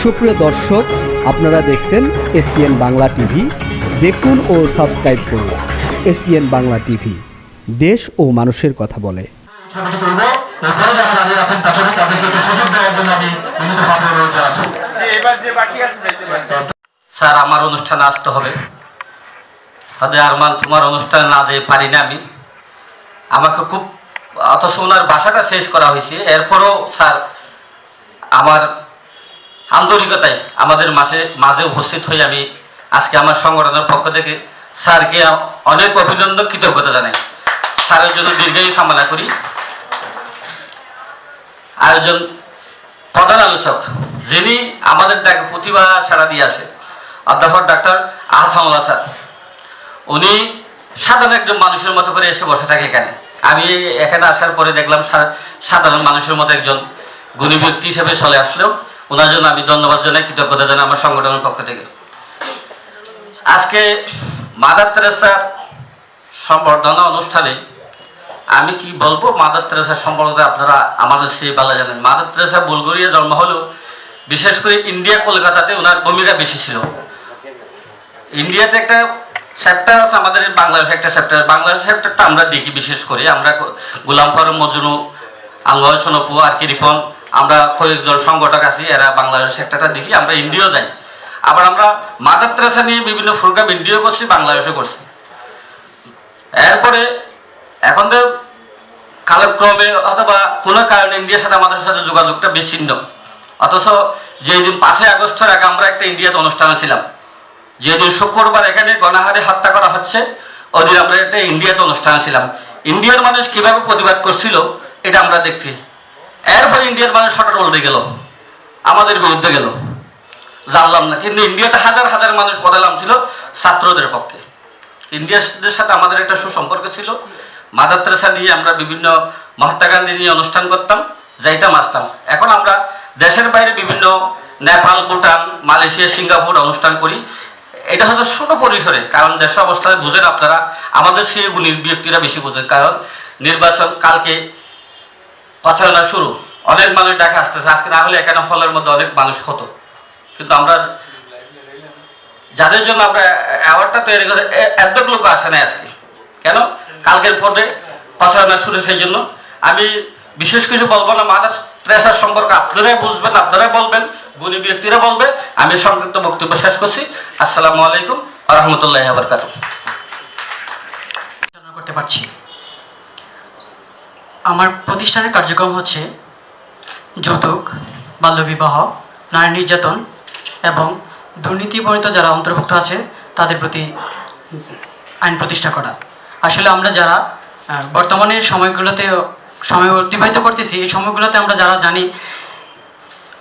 সুপ্রিয় দর্শক, আপনারা দেখছেন এসপিএন বাংলা টিভি। দেখুন ও সাবস্ক্রাইব করুন এসপিএন বাংলা টিভি, দেশ ও মানুষের কথা বলে। স্যার, আমার অনুষ্ঠানে আসতে হবে। তাদের আরমান, তোমার অনুষ্ঠানে না যেতে পারি না আমি। আমাকে খুব অথচ ওনার ভাষাটা শেষ করা হয়েছে, এরপরও স্যার আমার আন্তরিকতায় আমাদের মাঝে উপস্থিত হয়ে আমি আজকে আমার সংগঠনের পক্ষ থেকে স্যারকে অনেক অভিনন্দন, কৃতজ্ঞতা জানাই। স্যারের জন্য দীর্ঘায়ু কামনা করি। আয়োজন প্রধান আলোচক যিনি আমাদের ডাকে প্রতিভা সাড়া দিয়ে আসে, অধ্যাপক ডাক্তার আহসানুল্লাহ স্যার। উনি সাধারণ একজন মানুষের মতো করে এসে বসে থাকে এখানে। আমি এখানে আসার পরে দেখলাম সাধারণ মানুষের মতো একজন গুণী ব্যক্তি হিসেবে চলে আসলেও ওনার জন্য আমি ধন্যবাদ জানাই, কৃতজ্ঞতা জানাই আমার সংগঠনের পক্ষ থেকে। আজকে মাদার তেরেসার সম্বর্ধনা অনুষ্ঠানে আমি কি বলবো, মাদার তেরেসা সম্পর্কে আপনারা আমাদের সেই ভালো জানেন। মাদার তেরেসা বুলগেরিয়া জন্ম হলেও বিশেষ করে ইন্ডিয়া কলকাতাতে ওনার ভূমিকা বেশি ছিল। ইন্ডিয়াতে একটা চ্যাপ্টার আছে, আমাদের বাংলাদেশে একটা চ্যাপ্টার। বাংলাদেশ চ্যাপ্টারটা আমরা দেখি বিশেষ করে, আমরা গোলাম ফরম মজনু, আঙ্গল সোনপু আর কি রিপন, আমরা কয়েকজন সংগঠক আছি, এরা বাংলাদেশ সেক্টরটা দেখি। আমরা ইন্ডিয়াও যাই, আবার আমরা মাদার তেরেসা নিয়ে বিভিন্ন প্রোগ্রাম ইন্ডিয়াও করছি, বাংলাদেশও করছি। এরপরে এখন তো কালক্রমে অথবা কোনো কারণে ইন্ডিয়ার সাথে আমাদের সাথে যোগাযোগটা বিচ্ছিন্ন। অথচ যেদিন 5ই আগস্টের আগে আমরা একটা ইন্ডিয়াতে অনুষ্ঠানে ছিলাম, যেদিন শুক্রবার এখানে গণহারে হত্যা করা হচ্ছে, ওই দিন আমরা একটা ইন্ডিয়াতে অনুষ্ঠানে ছিলাম। ইন্ডিয়ার মানুষ কীভাবে প্রতিবাদ করছিল এটা আমরা দেখছি। এরপরে ইন্ডিয়ার মানুষ হঠাৎ উল্টে গেল, আমাদের বিরুদ্ধে গেল, জানলাম না। কিন্তু ইন্ডিয়াতে হাজার হাজার মানুষ বদলাম ছিল ছাত্রদের পক্ষে। ইন্ডিয়াদের সাথে আমাদের একটা সুসম্পর্ক ছিল। মাদার তেরেসা নিয়ে আমরা বিভিন্ন, মহাত্মা গান্ধী নিয়ে অনুষ্ঠান করতাম, যাইতাম আসতাম। এখন আমরা দেশের বাইরে বিভিন্ন নেপাল, ভুটান, মালয়েশিয়া, সিঙ্গাপুর অনুষ্ঠান করি। এটা হচ্ছে ছোট পরিসরে, কারণ দেশের অবস্থায় বুঝেন আপনারা, আমাদের সেই গুণী ব্যক্তিরা বেশি বোঝেন। কারণ নির্বাচন কালকে প্রচারণা শুরু, অনেক মানুষ ডাকে আসতেছে। আজকে না হলে এখানে হলের মধ্যে অনেক মানুষ হতো। কিন্তু আমরা যাদের জন্য আমরা অ্যাওয়ার্ডটা তৈরি করে, এত লোক আসে না আজকে। কেন? কালকের পরে প্রচারণা শুরু, সেই জন্য আমি বিশেষ কিছু বলবো না। মাদার তেরেসার সম্পর্কে আপনারাই বুঝবেন, আপনারাই বলবেন, গুণী ব্যক্তিরা বলবে। আমি সংক্ষিপ্ত বক্তব্য শেষ করছি। আসসালামু আলাইকুম ওয়া রাহমাতুল্লাহি ওয়া বারাকাতুহু। করতে পারছি। আমার প্রতিষ্ঠানের কার্যক্রম হচ্ছে যৌতুক, বাল্যবিবাহ, নারী নির্যাতন এবং দুর্নীতিবহিত যারা অন্তর্ভুক্ত আছে তাদের প্রতি আইন প্রতিষ্ঠা করা। আসলে আমরা যারা বর্তমানের সময়গুলোতে সময় অতিবাহিত করতেছি, এই সময়গুলোতে আমরা যারা জানি,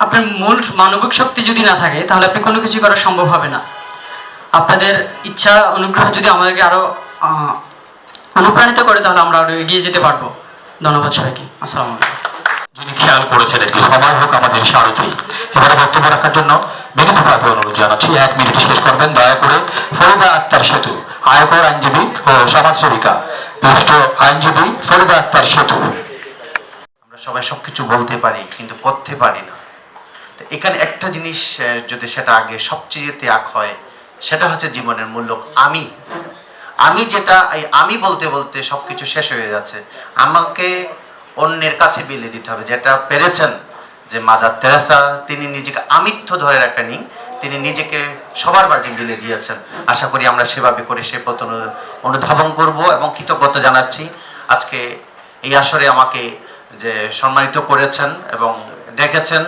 আপনার মূল মানবিক শক্তি যদি না থাকে তাহলে আপনি কোনো কিছু করা সম্ভব হবে না। আপনাদের ইচ্ছা অনুগ্রহ যদি আমাদেরকে আরও অনুপ্রাণিত করে তাহলে আমরা আরও এগিয়ে যেতে পারবো। ধন্যবাদ সবাইকে। আসসালামু আলাইকুম। যিনি খেয়াল করেছেন একটি সময় হোক আমাদের সারথি। এবারে বক্তব্য রাখার জন্য বিনীতভাবে অনুরোধ জানাচ্ছি, 1 মিনিট শেষ করবেন দয়া করে ফরিদা আক্তার সেতু, আয়কর আইনজীবী ও সমাজসেবিকা, বিশিষ্ট আইনজীবী ফরিদা আক্তার সেতু। আমরা সবাই সবকিছু বলতে পারি কিন্তু করতে পারি না। তো এখানে একটা জিনিস যদি সেটা আগে সবচেয়ে ত্যাগ হয়, সেটা হচ্ছে জীবনের মূল্য। আমি যেটা আমি বলতে বলতে সবকিছু শেষ হয়ে যাচ্ছে। আমাকে অন্যের কাছে বিলে দিতে হবে। যেটা পেরেছেন যে মাদার তেরেসা, তিনি নিজেকে আমিত্ব ধরে রাখেনি, তিনি নিজেকে সবার মাঝে বিলে দিয়েছেন। আশা করি আমরা সেভাবে করে সে পথ অনুধাবন করব এবং কৃতজ্ঞতা জানাচ্ছি। আজকে এই আসরে আমাকে যে সম্মানিত করেছেন এবং ডেকেছেন,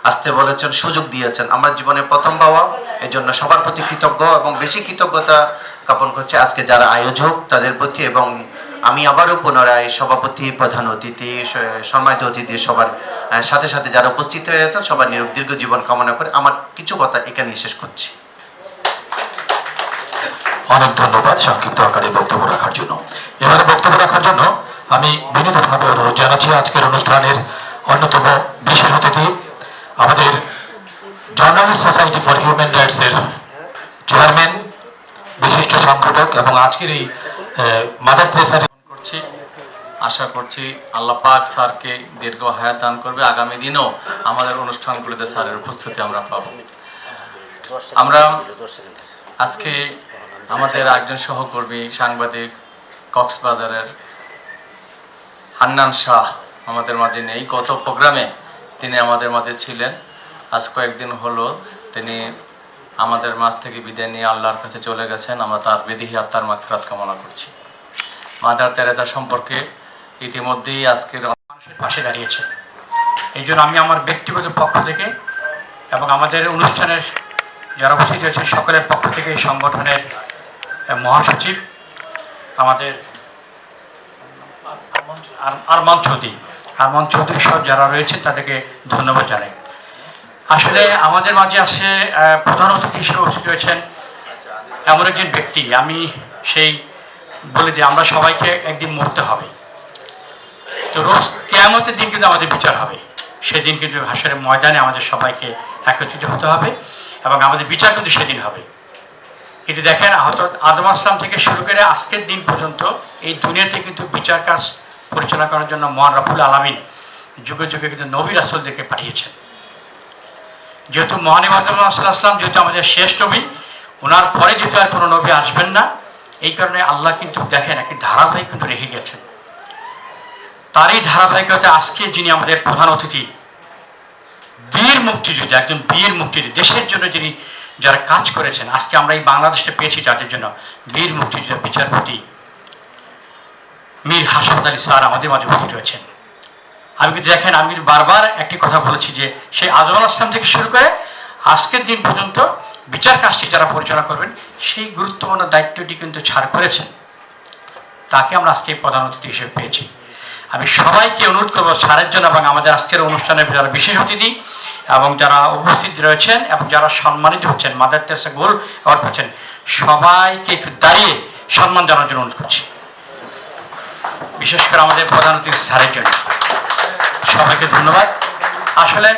আসতে বলেছেন, সুযোগ দিয়েছেন, আমার জীবনের প্রথম পাওয়া। এই জন্য সবার প্রতি কৃতজ্ঞ এবং বেশি কৃতজ্ঞতা জ্ঞাপন করছে আজকে যারা আয়োজক তাদের প্রতি। এবং আমি আবারও পুনরায় সভাপতি, প্রধান অতিথি, সম্মানিত অতিথি সবার সাথে সাথে যারা উপস্থিত হয়েছেন সবার দীর্ঘ জীবন কামনা করে আমার কিছু কথা এখানেই শেষ করছি। অনেক ধন্যবাদ সংক্ষিপ্ত আকারে বক্তব্য রাখার জন্য। এবারে বক্তব্য রাখার জন্য আমি বিনীতভাবে অনুরোধ জানাচ্ছি আজকের অনুষ্ঠানের অন্যতম বিশেষ অতিথি, আমাদের journalist society for human rights এর চেয়ারম্যান, বিশিষ্ট সংগঠক এবং আজকের এই মাদার তেরেসার করছি আশা করছি আল্লাহ পাক স্যারকে দীর্ঘ হায়াত দান করবে, আগামী দিনেও আমাদের অনুষ্ঠানগুলোতে স্যারের উপস্থিতি আমরা পাবো। আমরা আজকে আমাদের একজন সহকর্মী সাংবাদিক কক্সবাজারের হান্নান শাহ আমাদের মাঝে নেই, গত প্রোগ্রামে তিনি আমাদের মাঝে ছিলেন, আজ কয়েকদিন হলো তিনি আমাদের মাঝ থেকে বিদায় নিয়ে আল্লাহর কাছে চলে গেছেন। আমরা তার বিদেহী আত্মার মাগফিরাত কামনা করছি। মাদার তেরেসা সম্পর্কে ইতিমধ্যেই আজকের মানুষের পাশে দাঁড়িয়েছে। এই জন্য আমি আমার ব্যক্তিগত পক্ষ থেকে এবং আমাদের অনুষ্ঠানের যারা উপস্থিত হয়েছে সকলের পক্ষ থেকে এই সংগঠনের মহাসচিব আমাদের আরমান চৌধুরী সব যারা রয়েছেন তাদেরকে ধন্যবাদ জানাই। আসলে আমাদের মাঝে আসে প্রধান অতিথি হিসেবে উপস্থিত হয়েছেন এমন একজন ব্যক্তি, আমি সেই বলে দিই আমরা সবাইকে একদিন মরতে হবে, তো রোজ কিয়ামতের দিন কিন্তু আমাদের বিচার হবে, সেদিন কিন্তু হাসরের ময়দানে আমাদের সবাইকে একত্রিত হতে হবে এবং আমাদের বিচার কিন্তু সেদিন হবে। কিন্তু দেখেন হযরত আদম আসলাম থেকে শুরু করে আজকের দিন পর্যন্ত এই দুনিয়াতে কিন্তু বিচার কাজ পরিচালনা করার জন্য মহান রব্বুল আলামিন যুগে যুগে কিন্তু নবী রাসূলদেরকে পাঠিয়েছেন। যেহেতু মহান ইমাম আসলাম যেহেতু আমাদের শেষ নবী, ওনার পরে যেহেতু আর কোনো নবী আসবেন না, এই কারণে আল্লাহ কিন্তু দেখেন একটি ধারাবাহিক কিন্তু রেখে গেছেন। তারই ধারাবাহিকতা আজকে যিনি আমাদের প্রধান অতিথি, বীর মুক্তিযোদ্ধা, একজন বীর মুক্তিযোদ্ধা, দেশের জন্য যিনি যারা কাজ করেছেন, আজকে আমরা এই বাংলাদেশে পেয়েছি তাদের জন্য বীর মুক্তিযোদ্ধা বিচারপতি মীর হাসনাত আলী স্যার আমাদের মাঝে উপস্থিত হয়েছেন। আমি কিন্তু দেখেন আমি কিন্তু বারবার একটি কথা বলেছি যে সেই আজম আল ইসলাম থেকে শুরু করে আজকের দিন পর্যন্ত বিচার কাজটি যারা পরিচালনা করবেন সেই গুরুত্বপূর্ণ দায়িত্বটি কিন্তু ছাড় করেছেন, তাকে আমরা আজকে প্রধান অতিথি হিসেবে পেয়েছি। আমি সবাইকে অনুরোধ করবো স্যারের জন্য এবং আমাদের আজকের অনুষ্ঠানের যারা বিশেষ অতিথি এবং যারা উপস্থিত রয়েছেন এবং যারা সম্মানিত হচ্ছেন, মাদার তেরেসা গোল্ড অ্যাওয়ার্ড পাচ্ছেন, সবাইকে একটু দাঁড়িয়ে সম্মান জানানোর জন্য অনুরোধ করছি, বিশেষ করে আমাদের প্রধান অতিথি স্যারের জন্য। সবাইকে ধন্যবাদ। আসলে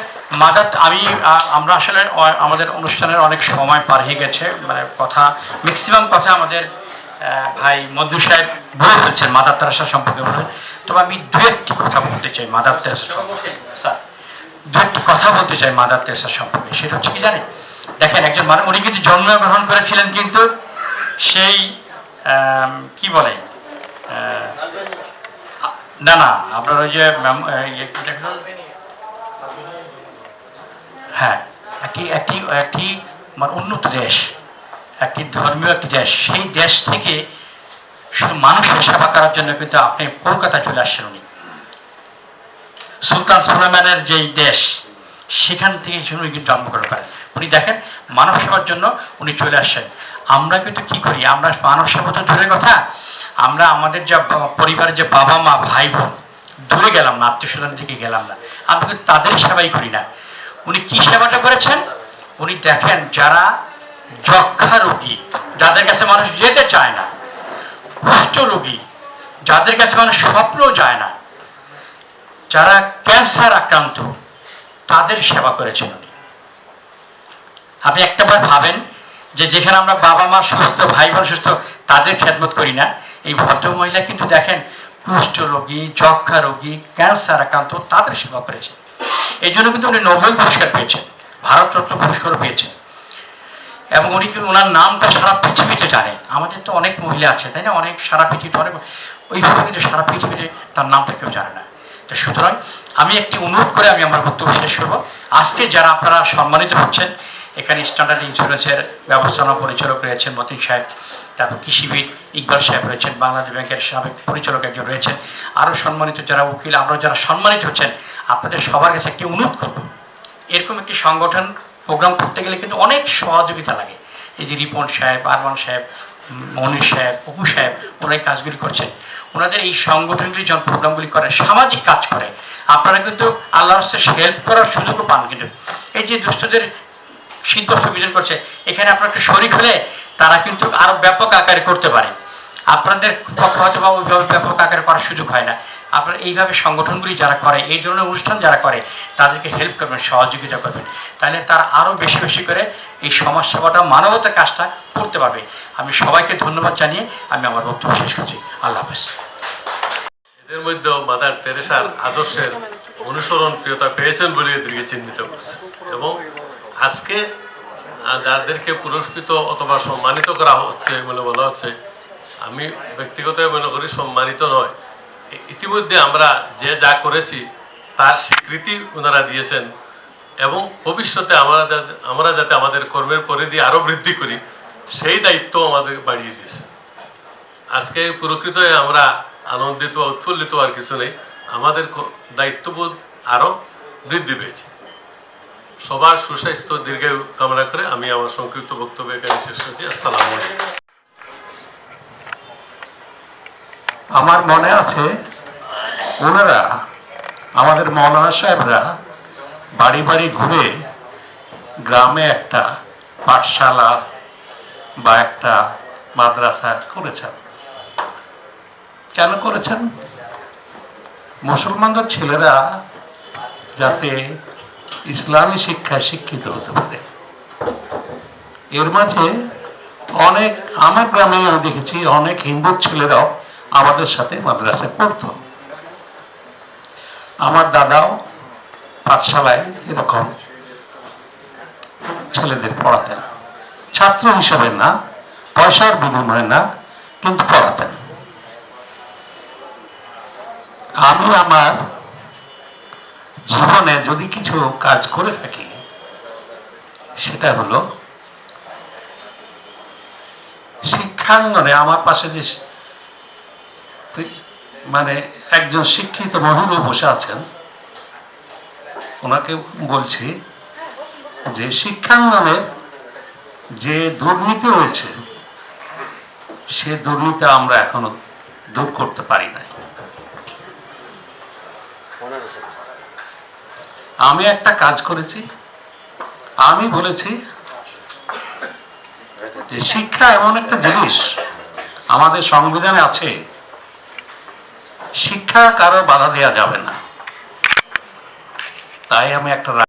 আমরা আসলে আমাদের অনুষ্ঠানের অনেক সময় পার হয়ে গেছে, মানে কথা ম্যাক্সিমাম কথা আমাদের ভাই মদ্দু সাহেব বলে ফেলছেন মাদার তেরেসা সম্পর্কে। তবে আমি দু একটি কথা বলতে চাই মাদার তেরেসা সম্পর্কে, স্যার দু একটি কথা বলতে চাই মাদার তেরেসা সম্পর্কে। সেটা হচ্ছে কি জানেন, দেখেন একজন মানুষ উনি কিন্তু জন্মগ্রহণ করেছিলেন কিন্তু সেই কি বলে না আপনার ওই যে হ্যাঁ একটি মানে উন্নত দেশ, একটি ধর্মীয় একটি দেশ, সেই দেশ থেকে শুধু মানুষের সেবা করার জন্য কিন্তু আপনি কলকাতা চলে আসছেন। উনি সুলতান সুলেমানের যেই দেশ সেখান থেকে উনি কিন্তু জন্মগ্রহণ করেন। উনি দেখেন মানব সেবার জন্য উনি চলে আসছেন। আমরা কিন্তু কি করি, আমরা মানব সেবা তো দূরের কথা, আমরা আমাদের যে পরিবারের যে বাবা মা ভাই বোন দূরে গেলাম না, আত্মীয় স্বজন থেকে গেলাম না, আমরা কিন্তু তাদের সেবাই করি না। উনি কি সেবাটা করেছেন, উনি দেখেন যারা যক্ষা রোগী, যাদের কাছে মানুষ যেতে চায় না, কুষ্ঠ রোগী, যাদের কাছে মানুষ স্বপ্নও যায় না, যারা ক্যান্সার আক্রান্ত, তাদের সেবা করেছেন উনি। আপনি একটাবার ভাবেন যে যেখানে আমরা বাবা মা সুস্থ, ভাই বোন সুস্থ, তাদের খেদমত করি না, এই ভদ্র মহিলা কিন্তু দেখেন কুষ্ঠ রোগী, যক্ষা রোগী, ক্যান্সার আক্রান্ত, তাদের সেবা করেছেন। এই জন্য কিন্তু উনি নোবেল পুরস্কার পেয়েছেন, ভারতরত্ন পুরস্কারও পেয়েছেন, এবং উনি কিন্তু ওনার নামটা সারা পৃথিবীতে জানে। আমাদের তো অনেক মহিলা আছে তাই না, অনেক সারা পৃথিবীতে অনেক, ওইভাবে কিন্তু সারা পৃথিবীতে তার নামটা কেউ জানে না। তো সুতরাং আমি একটি অনুরোধ করে আমি আমার বক্তব্য শেষ করবো। আজকে যারা আপনারা সম্মানিত হচ্ছেন, এখানে স্ট্যান্ডার্ড ইন্স্যুরেন্সের ব্যবস্থাপনা পরিচালক রয়েছেন মতিন সাহেব, তারপর কৃষিবিদ ইকবাল সাহেব রয়েছেন, বাংলাদেশ ব্যাংকের সাবেক পরিচালক একজন রয়েছেন, আরও সম্মানিত যারা উকিল, আমরা যারা সম্মানিত হচ্ছেন, আপনাদের সবার কাছে একটি অনুরোধ করব, এরকম একটি সংগঠন প্রোগ্রাম করতে গেলে কিন্তু অনেক সহযোগিতা লাগে। এই যে রিপন সাহেব, আরমান সাহেব, মনির সাহেব, অপু সাহেব, ওরা এই কাজগুলি করছেন। ওনাদের এই সংগঠনগুলি যখন প্রোগ্রামগুলি করে, সামাজিক কাজ করে, আপনারা কিন্তু আল্লাহর রাস্তায় হেল্প করার সুযোগও পান। কিন্তু এই যে দুষ্টদের শীতবস্ত্র বিতরণ করছে, এখানে আপনার একটা শরীর হলে তারা কিন্তু আরো ব্যাপক আকারে করতে পারে। আপনাদের পক্ষে হয়তো বা ওইভাবে ব্যাপক আকারে করার সুযোগ হয় না। আপনারা এইভাবে সংগঠনগুলি যারা করে, এই ধরনের অনুষ্ঠান যারা করে, তাদেরকে হেল্প করবেন, সহযোগিতা করবেন, তাহলে তারা আরও বেশি বেশি করে এই সমাজ সেবাটা, মানবতার কাজটা করতে পারবে। আমি সবাইকে ধন্যবাদ জানিয়ে আমি আমার বক্তব্য শেষ করছি। আল্লাহ হাফেজ। এদের মধ্যেও মাদার তেরেসার আদর্শের অনুসরণ প্রিয়তা পেয়েছেন বলে এদেরকে চিহ্নিত করছে। এবং আজকে যাদেরকে পুরস্কৃত অথবা সম্মানিত করা হচ্ছে বলে বলা হচ্ছে, আমি ব্যক্তিগতভাবে মনে করি সম্মানিত নয়, ইতিমধ্যে আমরা যে যা করেছি তার স্বীকৃতি ওনারা দিয়েছেন এবং ভবিষ্যতে আমরা যাতে আমাদের কর্মের পরিধি আরও বৃদ্ধি করি সেই দায়িত্ব আমাদের বাড়িয়ে দিয়েছে। আজকে পুরস্কৃত হয়ে আমরা আনন্দিত বা উৎফুল্লিত আর কিছু নেই, আমাদের দায়িত্ববোধ আরও বৃদ্ধি পেয়েছে। সবার সুস্বাস্থ্য দীর্ঘায়ু কামনা করে আমি আমার সংক্ষিপ্ত বক্তব্য এখানে শেষ করছি। আসসালামু আলাইকুম। আমার মনে আছে ওনারা আমাদের মৌলানা সাহেবরা বাড়ি বাড়ি ঘুরে গ্রামে একটা পাঠশালা বা একটা মাদ্রাসা করেছেন। কেন করেছেন? মুসলমানদের ছেলেরা যাতে ইসলামী শিক্ষায় শিক্ষিত হতে পারে। এর মাঝে অনেক, আমার গ্রামে আমি দেখেছি অনেক হিন্দু ছেলেরাও আমাদের সাথে মাদ্রাসায় পড়তো। আমার দাদাও পাঠশালায় এরকম ছেলেদের পড়াতেন, ছাত্র হিসাবে না, পয়সার বিনিময়ে না, কিন্তু পড়াতেন। আমি আমার জীবনে যদি কিছু কাজ করে থাকি সেটা হলো শিক্ষাঙ্গনে আমার পাশে যে মানে একজন শিক্ষিত মহিলা বসে আছেন, ওনাকে বলছি যে শিক্ষাঙ্গনে যে দুর্নীতি রয়েছে সে দুর্নীতি আমরা এখনো দূর করতে পারি না। আমি একটা কাজ করেছি, আমি বলেছি যে শিক্ষা এমন একটা জিনিস আমাদের সংবিধানে আছে, শিক্ষা কারো বাধা দেওয়া যাবে না। তাই আমি একটা